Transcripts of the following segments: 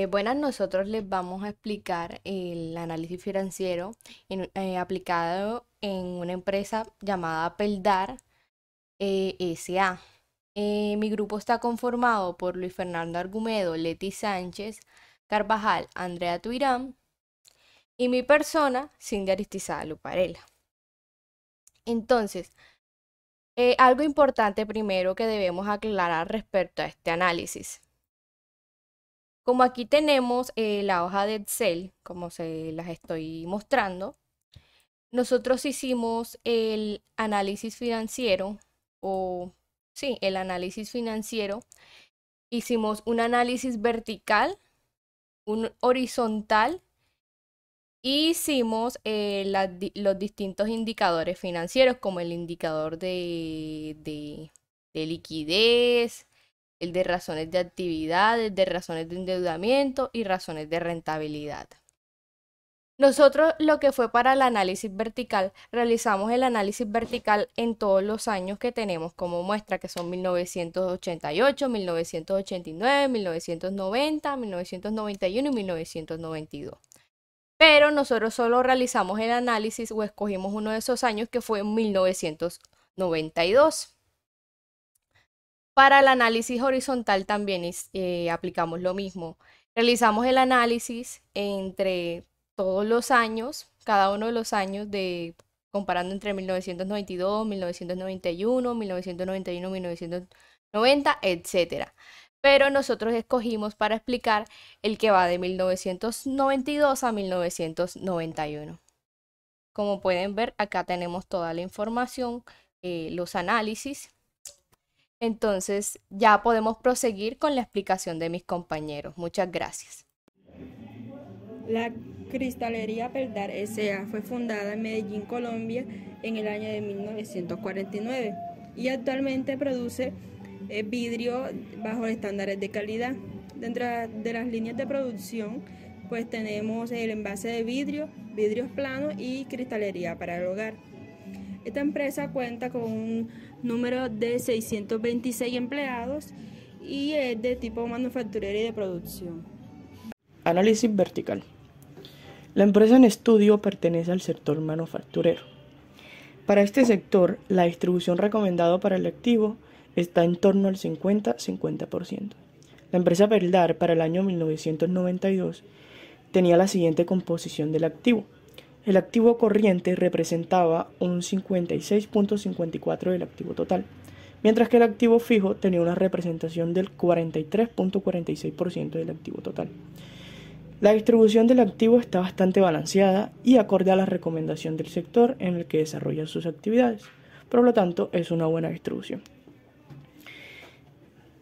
Buenas, nosotros les vamos a explicar el análisis financiero aplicado en una empresa llamada Peldar S.A. Mi grupo está conformado por Luis Fernando Argumedo, Leti Sánchez, Carvajal, Andrea Tuirán y mi persona, Cindy Aristizábal Luparela. Entonces, algo importante primero que debemos aclarar respecto a este análisis. Como aquí tenemos la hoja de Excel, como se las estoy mostrando, nosotros hicimos el análisis financiero, o sí, el análisis financiero. Hicimos un análisis vertical, un horizontal, y hicimos los distintos indicadores financieros, como el indicador de liquidez, el de razones de actividad, el de razones de endeudamiento y razones de rentabilidad. Nosotros lo que fue para el análisis vertical, realizamos el análisis vertical en todos los años que tenemos como muestra, que son 1988, 1989, 1990, 1991 y 1992. Pero nosotros solo realizamos el análisis o escogimos uno de esos años que fue 1992. Para el análisis horizontal también aplicamos lo mismo. Realizamos el análisis entre todos los años, cada uno de los años comparando entre 1992, 1991, 1991, 1990, etcétera. Pero nosotros escogimos para explicar el que va de 1992 a 1991. Como pueden ver, acá tenemos toda la información, los análisis. Entonces ya podemos proseguir con la explicación de mis compañeros. Muchas gracias. La Cristalería Peldar S.A. fue fundada en Medellín, Colombia, en el año de 1949 y actualmente produce vidrio bajo estándares de calidad. Dentro de las líneas de producción, pues tenemos el envase de vidrio, vidrios planos y cristalería para el hogar. Esta empresa cuenta con un número de 626 empleados y es de tipo manufacturero y de producción. Análisis vertical. La empresa en estudio pertenece al sector manufacturero. Para este sector, la distribución recomendada para el activo está en torno al 50-50%. La empresa Peldar para el año 1992 tenía la siguiente composición del activo. El activo corriente representaba un 56.54% del activo total, mientras que el activo fijo tenía una representación del 43.46% del activo total. La distribución del activo está bastante balanceada y acorde a la recomendación del sector en el que desarrolla sus actividades. Por lo tanto, es una buena distribución.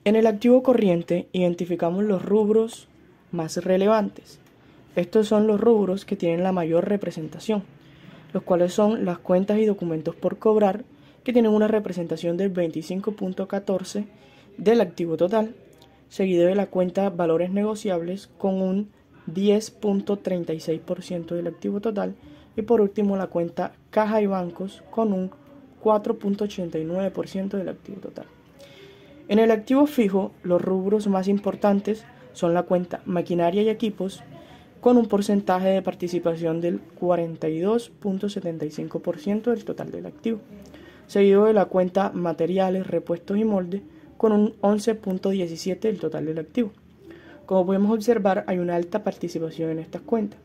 En el activo corriente identificamos los rubros más relevantes. Estos son los rubros que tienen la mayor representación, los cuales son las cuentas y documentos por cobrar, que tienen una representación del 25.14% del activo total, seguido de la cuenta valores negociables con un 10.36% del activo total y por último la cuenta caja y bancos con un 4.89% del activo total. En el activo fijo, los rubros más importantes son la cuenta maquinaria y equipos con un porcentaje de participación del 42.75% del total del activo, seguido de la cuenta materiales, repuestos y molde con un 11.17% del total del activo. Como podemos observar, hay una alta participación en estas cuentas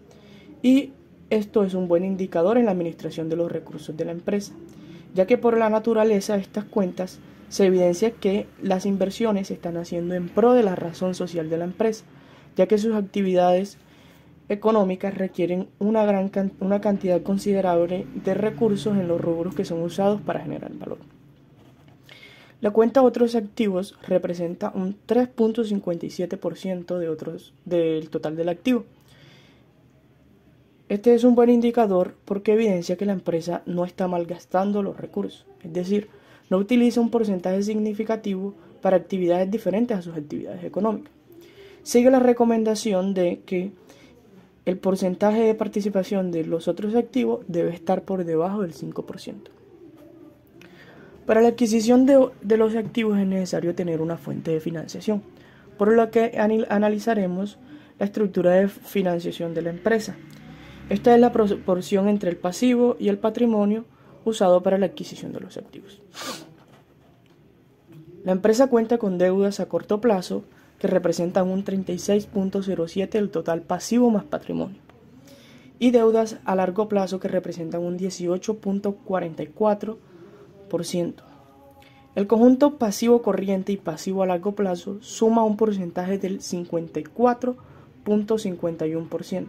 y esto es un buen indicador en la administración de los recursos de la empresa, ya que por la naturaleza de estas cuentas se evidencia que las inversiones se están haciendo en pro de la razón social de la empresa, ya que sus actividades económicas requieren una cantidad considerable de recursos en los rubros que son usados para generar valor. La cuenta otros activos representa un 3.57% del total del activo. Este es un buen indicador porque evidencia que la empresa no está malgastando los recursos, es decir, no utiliza un porcentaje significativo para actividades diferentes a sus actividades económicas. Sigue la recomendación de que el porcentaje de participación de los otros activos debe estar por debajo del 5%. Para la adquisición de los activos es necesario tener una fuente de financiación, por lo que analizaremos la estructura de financiación de la empresa. Esta es la proporción entre el pasivo y el patrimonio usado para la adquisición de los activos. La empresa cuenta con deudas a corto plazo que representan un 36.07% del total pasivo más patrimonio, y deudas a largo plazo que representan un 18.44%. El conjunto pasivo corriente y pasivo a largo plazo suma un porcentaje del 54.51%,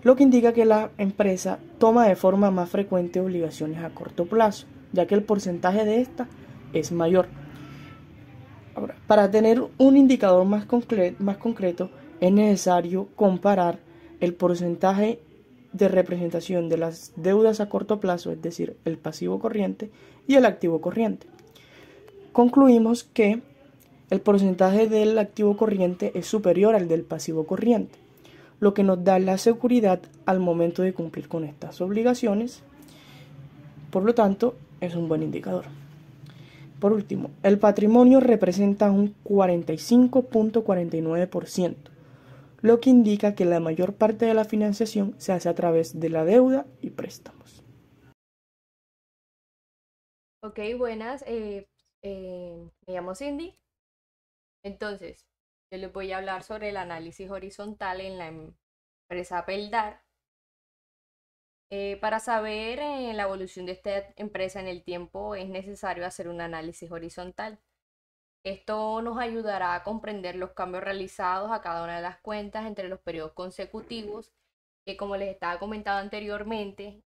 lo que indica que la empresa toma de forma más frecuente obligaciones a corto plazo, ya que el porcentaje de esta es mayor. Ahora, para tener un indicador más concreto, es necesario comparar el porcentaje de representación de las deudas a corto plazo, es decir, el pasivo corriente y el activo corriente. Concluimos que el porcentaje del activo corriente es superior al del pasivo corriente, lo que nos da la seguridad al momento de cumplir con estas obligaciones. Por lo tanto, es un buen indicador. Por último, el patrimonio representa un 45.49%, lo que indica que la mayor parte de la financiación se hace a través de la deuda y préstamos. Ok, buenas. Me llamo Cindy. Entonces, yo les voy a hablar sobre el análisis horizontal en la empresa Peldar. Para saber la evolución de esta empresa en el tiempo es necesario hacer un análisis horizontal. Esto nos ayudará a comprender los cambios realizados a cada una de las cuentas entre los periodos consecutivos, que como les estaba comentando anteriormente,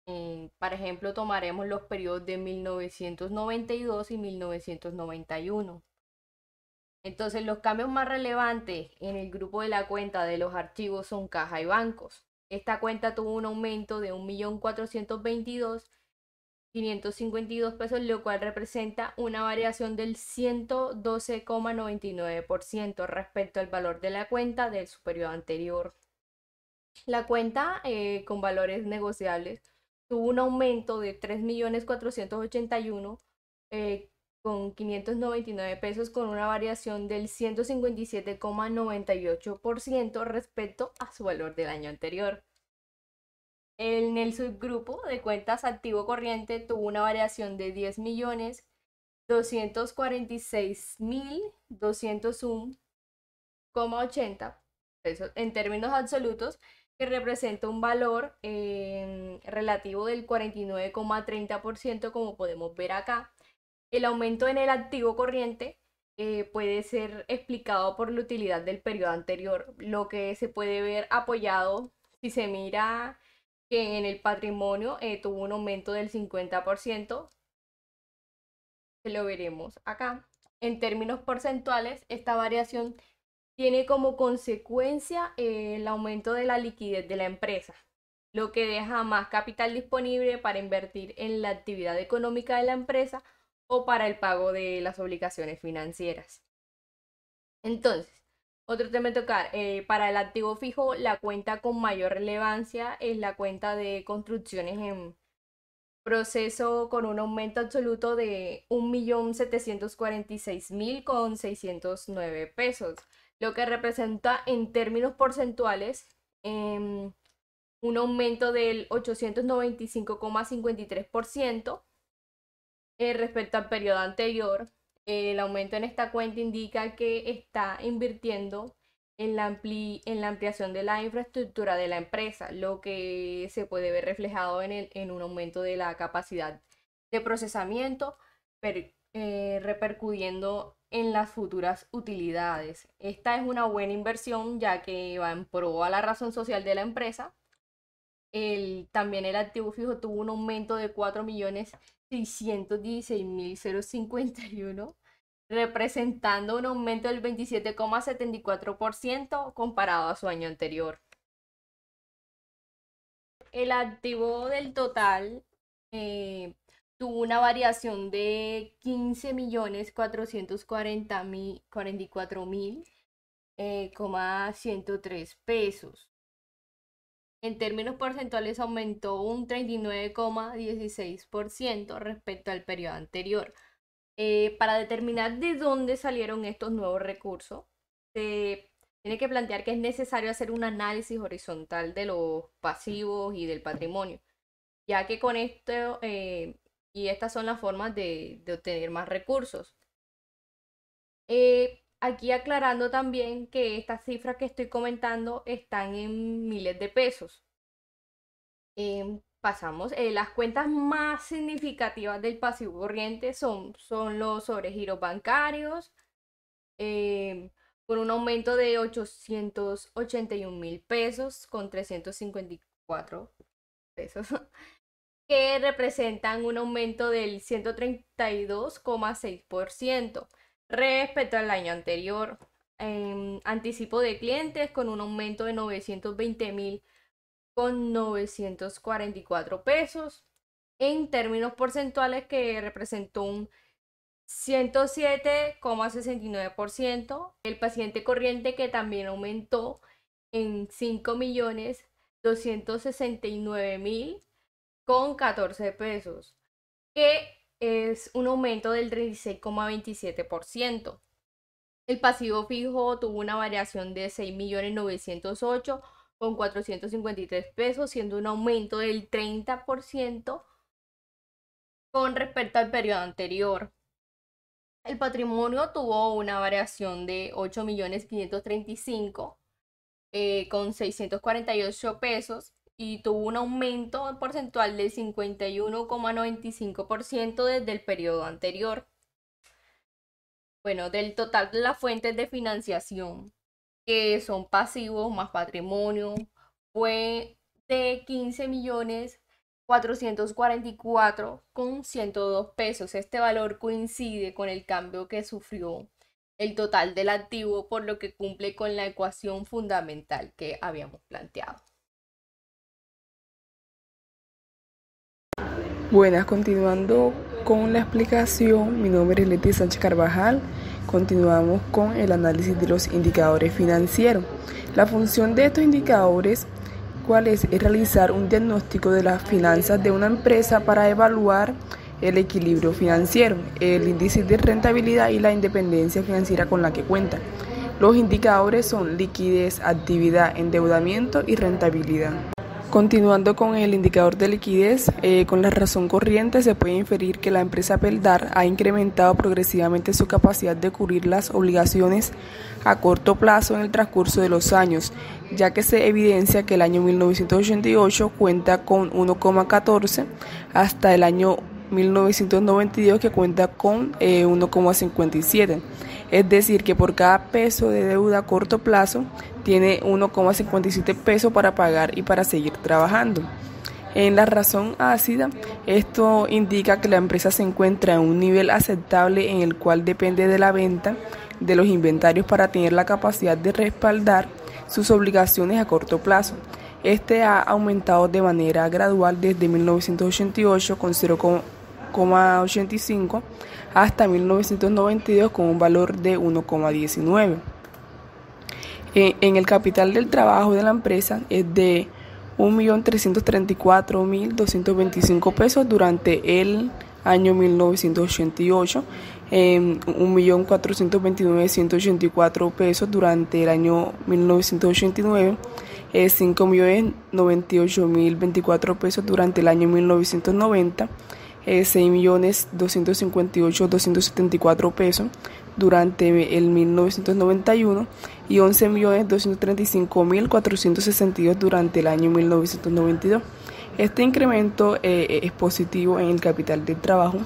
por ejemplo, tomaremos los periodos de 1992 y 1991. Entonces, los cambios más relevantes en el grupo de la cuenta de los archivos son caja y bancos. Esta cuenta tuvo un aumento de 1.422.552 pesos, lo cual representa una variación del 112,99% respecto al valor de la cuenta del su periodo anterior. La cuenta con valores negociables tuvo un aumento de 3.481.000 con 599 pesos, con una variación del 157,98% respecto a su valor del año anterior. En el subgrupo de cuentas activo corriente tuvo una variación de 10.246.201,80 pesos en términos absolutos, que representa un valor relativo del 49,30%, como podemos ver acá. El aumento en el activo corriente puede ser explicado por la utilidad del periodo anterior, lo que se puede ver apoyado si se mira que en el patrimonio tuvo un aumento del 50%, que lo veremos acá. En términos porcentuales, esta variación tiene como consecuencia el aumento de la liquidez de la empresa, lo que deja más capital disponible para invertir en la actividad económica de la empresa o para el pago de las obligaciones financieras. Entonces, otro tema a tocar, para el activo fijo, la cuenta con mayor relevancia es la cuenta de construcciones en proceso, con un aumento absoluto de 1.746.609 pesos, lo que representa en términos porcentuales un aumento del 895,53% respecto al periodo anterior. El aumento en esta cuenta indica que está invirtiendo en la ampliación de la infraestructura de la empresa, lo que se puede ver reflejado en un aumento de la capacidad de procesamiento, repercutiendo en las futuras utilidades. Esta es una buena inversión, ya que va en pro a la razón social de la empresa. También el activo fijo tuvo un aumento de 4.616.051, representando un aumento del 27,74% comparado a su año anterior. El activo del total tuvo una variación de 15.444.103 pesos. En términos porcentuales aumentó un 39,16% respecto al periodo anterior. Para determinar de dónde salieron estos nuevos recursos, se tiene que plantear que es necesario hacer un análisis horizontal de los pasivos y del patrimonio, ya que con esto, y estas son las formas de obtener más recursos. Aquí aclarando también que estas cifras que estoy comentando están en miles de pesos. Pasamos, las cuentas más significativas del pasivo corriente son los sobregiros bancarios, con un aumento de 881.000 pesos con 354 pesos, que representan un aumento del 132,6% respecto al año anterior. Anticipo de clientes con un aumento de 920.000 con 944 pesos, en términos porcentuales que representó un 107,69%. El paciente corriente, que también aumentó en 5.269.000 con 14 pesos, que es un aumento del 36,27%. El pasivo fijo tuvo una variación de 6.908.000 con 453 pesos, siendo un aumento del 30% con respecto al periodo anterior. El patrimonio tuvo una variación de 8.535.000 con 648 pesos y tuvo un aumento porcentual del 51,95% desde el periodo anterior. Bueno, del total de las fuentes de financiación, que son pasivos más patrimonio, fue de 15.444.000 con 102 pesos. Este valor coincide con el cambio que sufrió el total del activo, por lo que cumple con la ecuación fundamental que habíamos planteado. Buenas, continuando con la explicación, mi nombre es Leti Sánchez Carvajal. Continuamos con el análisis de los indicadores financieros. La función de estos indicadores, ¿cuál es? Es realizar un diagnóstico de las finanzas de una empresa para evaluar el equilibrio financiero, el índice de rentabilidad y la independencia financiera con la que cuenta. Los indicadores son liquidez, actividad, endeudamiento y rentabilidad. Continuando con el indicador de liquidez, con la razón corriente se puede inferir que la empresa Peldar ha incrementado progresivamente su capacidad de cubrir las obligaciones a corto plazo en el transcurso de los años, ya que se evidencia que el año 1988 cuenta con 1,14 hasta el año 1992, que cuenta con 1,57. Es decir, que por cada peso de deuda a corto plazo tiene 1,57 pesos para pagar y para seguir trabajando. En la razón ácida, esto indica que la empresa se encuentra en un nivel aceptable en el cual depende de la venta de los inventarios para tener la capacidad de respaldar sus obligaciones a corto plazo. Este ha aumentado de manera gradual desde 1988 con 0,85 hasta 1992 con un valor de 1,19. En el capital del trabajo de la empresa es de 1.334.225 pesos durante el año 1988, 1.429.184 pesos durante el año 1989, 5.098.024 pesos durante el año 1990, 6.258.274 pesos durante el 1991 y 11.235.462 durante el año 1992. Este incremento es positivo en el capital del trabajo.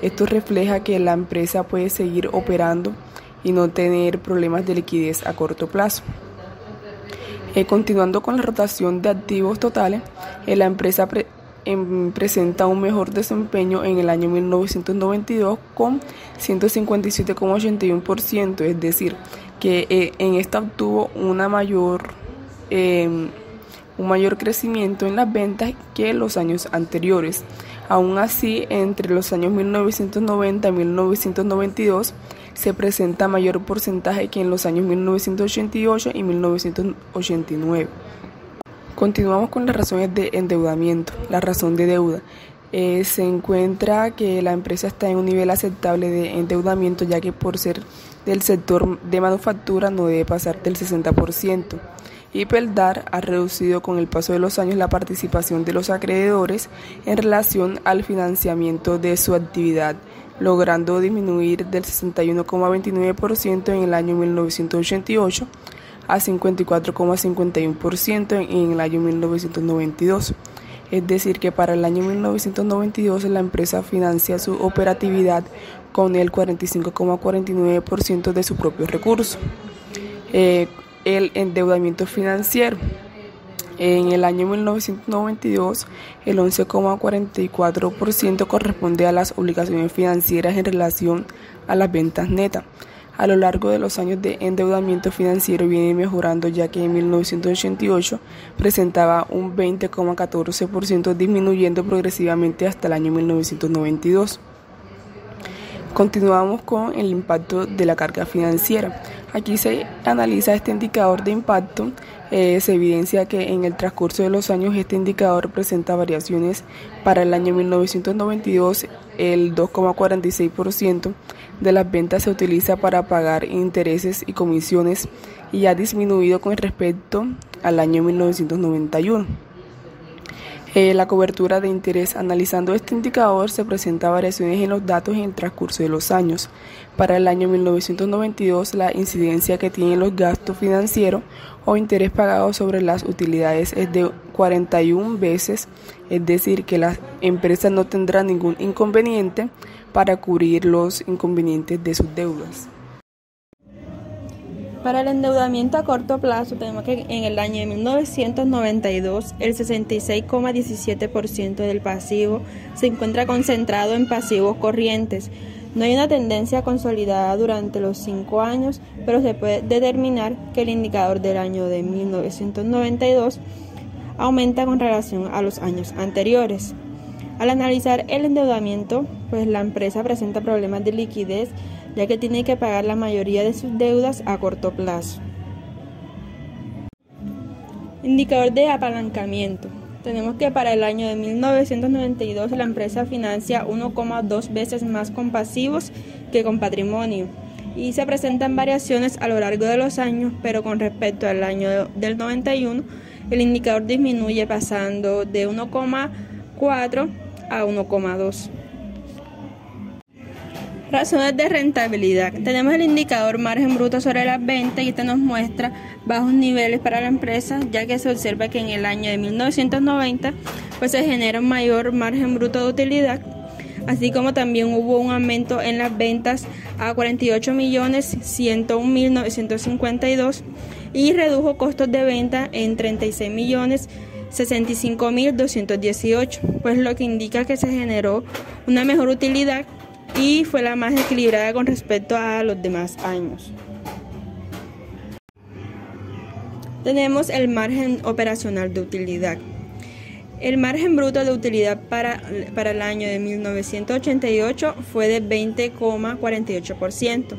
Esto refleja que la empresa puede seguir operando y no tener problemas de liquidez a corto plazo. Continuando con la rotación de activos totales, la empresa presenta un mejor desempeño en el año 1992 con 157,81%, es decir, que en esta obtuvo un mayor crecimiento en las ventas que en los años anteriores. Aún así, entre los años 1990 y 1992 se presenta mayor porcentaje que en los años 1988 y 1989. Continuamos con las razones de endeudamiento. La razón de deuda. Se encuentra que la empresa está en un nivel aceptable de endeudamiento, ya que por ser del sector de manufactura no debe pasar del 60%. Y Peldar ha reducido con el paso de los años la participación de los acreedores en relación al financiamiento de su actividad, logrando disminuir del 61,29% en el año 1988 a 54,51% en el año 1992. Es decir, que para el año 1992 la empresa financia su operatividad con el 45,49% de sus propios recursos. El endeudamiento financiero. En el año 1992, el 11,44% corresponde a las obligaciones financieras en relación a las ventas netas. A lo largo de los años de endeudamiento financiero viene mejorando, ya que en 1988 presentaba un 20,14%, disminuyendo progresivamente hasta el año 1992. Continuamos con el impacto de la carga financiera. Aquí se analiza este indicador de impacto. Se evidencia que en el transcurso de los años este indicador presenta variaciones. Para el año 1992, el 2,46% de las ventas se utiliza para pagar intereses y comisiones y ha disminuido con respecto al año 1991. La cobertura de interés. Analizando este indicador se presenta variaciones en los datos en el transcurso de los años. Para el año 1992, la incidencia que tienen los gastos financieros o interés pagado sobre las utilidades es de 41 veces, es decir, que las empresas no tendrán ningún inconveniente para cubrir los inconvenientes de sus deudas. Para el endeudamiento a corto plazo tenemos que en el año de 1992 el 66,17% del pasivo se encuentra concentrado en pasivos corrientes. No hay una tendencia consolidada durante los 5 años, pero se puede determinar que el indicador del año de 1992 aumenta con relación a los años anteriores. Al analizar el endeudamiento, pues la empresa presenta problemas de liquidez, ya que tiene que pagar la mayoría de sus deudas a corto plazo. Indicador de apalancamiento. Tenemos que para el año de 1992 la empresa financia 1,2 veces más con pasivos que con patrimonio y se presentan variaciones a lo largo de los años, pero con respecto al año del 91 el indicador disminuye pasando de 1,4 a 1,2. Razones de rentabilidad. Tenemos el indicador margen bruto sobre las ventas y este nos muestra bajos niveles para la empresa, ya que se observa que en el año de 1990 pues se genera un mayor margen bruto de utilidad, así como también hubo un aumento en las ventas a 48.101.952 y redujo costos de venta en 36.065.218, pues lo que indica que se generó una mejor utilidad y fue la más equilibrada con respecto a los demás años. Tenemos el margen operacional de utilidad. El margen bruto de utilidad para el año de 1988 fue de 20,48%.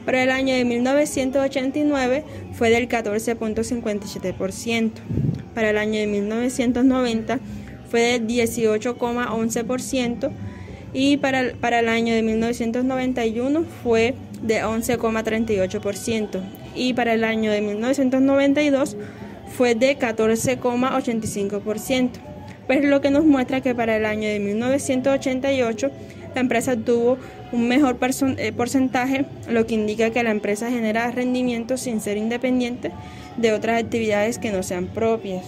Para el año de 1989 fue del 14,57%. Para el año de 1990 fue del 18,11%. Y para el año de 1991 fue de 11,38% y para el año de 1992 fue de 14,85%. Pues lo que nos muestra que para el año de 1988 la empresa tuvo un mejor porcentaje, lo que indica que la empresa genera rendimientos sin ser independiente de otras actividades que no sean propias.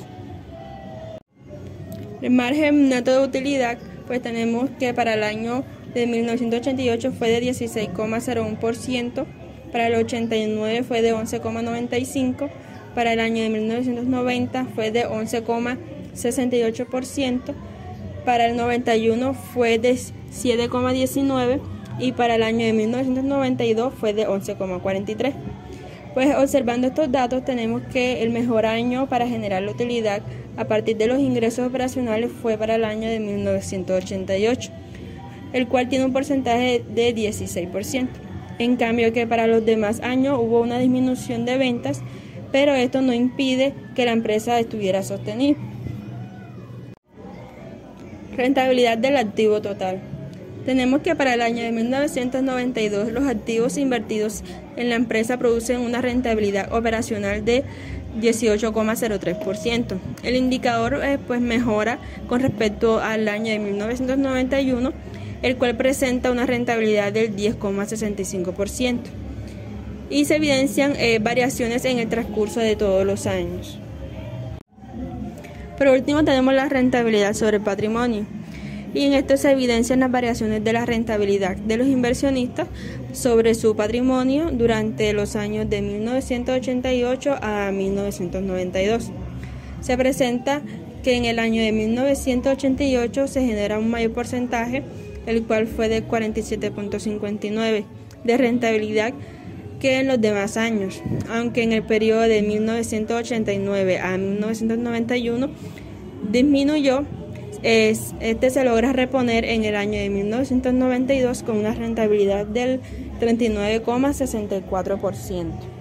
El margen neto de utilidad, pues tenemos que para el año de 1988 fue de 16,01%, para el 89 fue de 11,95%, para el año de 1990 fue de 11,68%, para el 91 fue de 7,19% y para el año de 1992 fue de 11,43%. Pues observando estos datos tenemos que el mejor año para generar la utilidad a partir de los ingresos operacionales fue para el año de 1988, el cual tiene un porcentaje de 16%. En cambio que para los demás años hubo una disminución de ventas, pero esto no impide que la empresa estuviera sostenida. Rentabilidad del activo total. Tenemos que para el año de 1992 los activos invertidos en la empresa producen una rentabilidad operacional de 18,03%. El indicador pues mejora con respecto al año de 1991, el cual presenta una rentabilidad del 10,65%. Y se evidencian variaciones en el transcurso de todos los años. Por último tenemos la rentabilidad sobre el patrimonio. Y en esto se evidencian las variaciones de la rentabilidad de los inversionistas sobre su patrimonio durante los años de 1988 a 1992. Se presenta que en el año de 1988 se genera un mayor porcentaje, el cual fue de 47,59% de rentabilidad que en los demás años, aunque en el periodo de 1989 a 1991 disminuyó. Este se logra reponer en el año de 1992 con una rentabilidad del 39,64%.